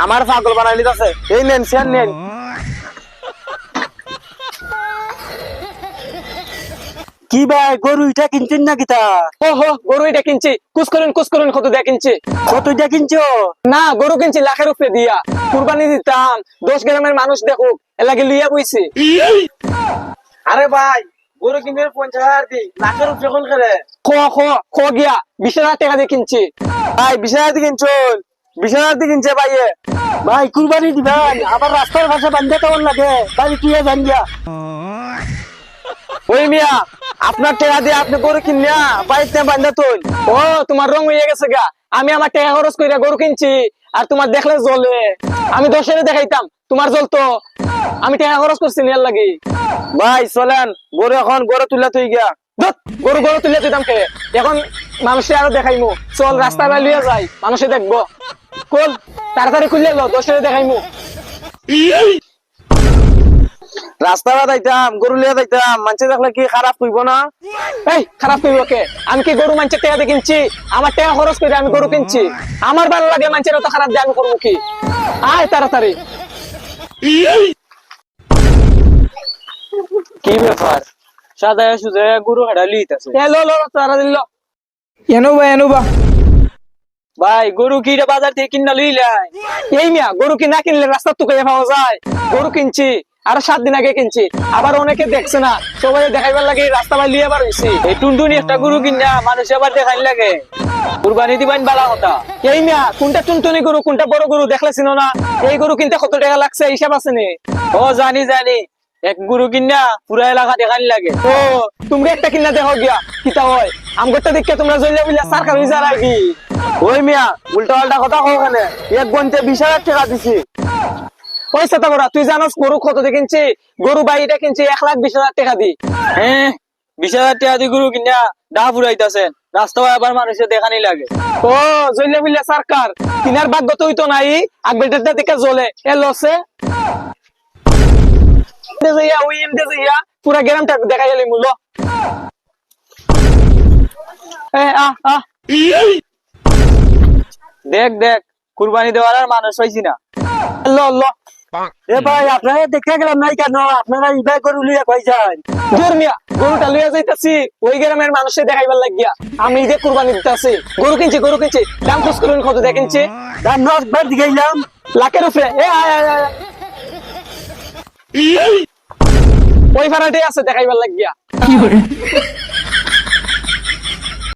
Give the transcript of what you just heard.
আমার পাগল বানাইলি আছে। এই নেন শেয়ার নেন। কি ভাই গরু এটা কিনছেন নাকি তা? ওহো গরু এটা কিনছি, কুস করুন কত দিয়ে কিনছি। কত এটা কিনছো? না গরু কিনছি লাখের উপরে দিয়া, কুরবানি দিতাম 10 গ্রামের মানুষ দেখুক এলাকে লিয়া বইছি। আরে ভাই গরু কিনবে 50,000 দি, লাখের উপরে কোন করে? খ গিয়া 20,000 টাকা দিয়ে কিনছি। ভাই 20,000 দি কিনছুন? 20,000 দি কিনছে ভাই। ভাই কুরবানি দিবেন, আবার রাস্তার পাশে বান্ধে কেমন লাগে? বাড়ি তুই জান গিয়া। ওই মিয়া আপনার টাকা দিয়ে আপনি গরু কিনিয়া বাড়িতে বান্ধা তুই। ও তোমার রং হয়ে গেছে গা, আমি আমার টাকা খরচ করে গরু কিনছি আর তোমার দেখলে জ্বলে। আমি 10 দেখাইতাম তোমার জ্বলতো, আমি টাকা খরচ করছি নিয়ার লাগি। ভাই চলেন গরু এখন গরু তুলে তুই গিয়া। ধুৎ, গরু তুলে দিতাম কে, এখন মানুষে আরো দেখাইমু। চল রাস্তা বাইলিয়ে যাই, মানুষে দেখবো। কল তাড়াতাড়ি খুললে লো, 10 দেখাইমু। রাস্তা বাদাইতাম গরু লিয়ে যাইতাম, মানুষে দেখলে কি খারাপ হইব না? এই খারাপ কইব কে? আমি কি গরু মানুষের টাকা দিয়ে কিনছি? আমার টাকা খরচ করে আমি গরু কিনছি, আমার ভালো লাগে মানুষের অত খারাপ দিয়ে আমি করবো কি? আয় তাড়াতাড়ি। কি ব্যাপার সাদা সুজা গরু হাডালি আছে? লো তাড়াতাড়ি লো। এনো বা ভাই গরু কি এটা বাজার থেকে কিনা লইলাই? এই মিয়া গরু কি না কিনলে রাস্তা টুকে পাওয়া যায়? গরু কিনছি আরো 7 দিন আগে কিনছি, আবার অনেকে দেখছে না, সবাই দেখাইবার লাগে রাস্তা বাই লিয়ে বার হইছি। এই টুনটুনি একটা গরু কিনা মানুষ আবার দেখাই লাগে, কুরবানি দিবেন বালা কথা। এই মিয়া কোনটা টুনটুনি গরু কোনটা বড় গরু দেখলে চিনো না? এই গরু কিনতে কত টাকা লাগছে হিসাব আছে নি? ও জানি এক গরু কিনা পুরা এলাকা দেখানি লাগে। ও তুমি একটা কিনা দেখো গিয়া কিতা হয়, আমগরটা দেখে তোমরা জইলা বুঝলা সরকার হই যারা কি? ওই মিয়া উল্টা পাল্টা কথা কও কেন? এক গন্তে 20,000 টাকা দিছি। ওই সেটা করা, তুই জানোস গরু কত দিয়ে কিনছি? গরু বাইটা কিনছি 1,20,000 টাকা দি। হ্যাঁ 20,000 টাকা দিয়ে গরু কিনা ডা ফুরাইতাছেন, রাস্তা আবার মানুষের দেখানি লাগে। ও জইলা বুঝলা সরকার কিনার ভাগ্য তুই তো নাই, আগবেটারটা দেখে জ্বলে এ লসে যাইয়া ওই এম দে যাইয়া পুরা গ্রামটা দেখা গেলি মূল্য। দেখ কুরবানি দেওয়ার আর মানুষ হইছি না। ল এ ভাই আপনারা দেখে গেলাম নাই কেন? আপনারা ইবাই গরু লিয়ে কই যান? দূর মিয়া গরুটা লইয়া যাইতাছি ওই গ্রামের মানুষে দেখাইবার লাগিয়া, আমি যে কুরবানি দিতেছি। গরু কিনছি দাম খোঁজ করুন কত দিয়ে কিনছি? দাম 10 বার দিকে গেলাম লাখের উপরে। ওই ভাড়াটাই আছে দেখাইবার লাগিয়া।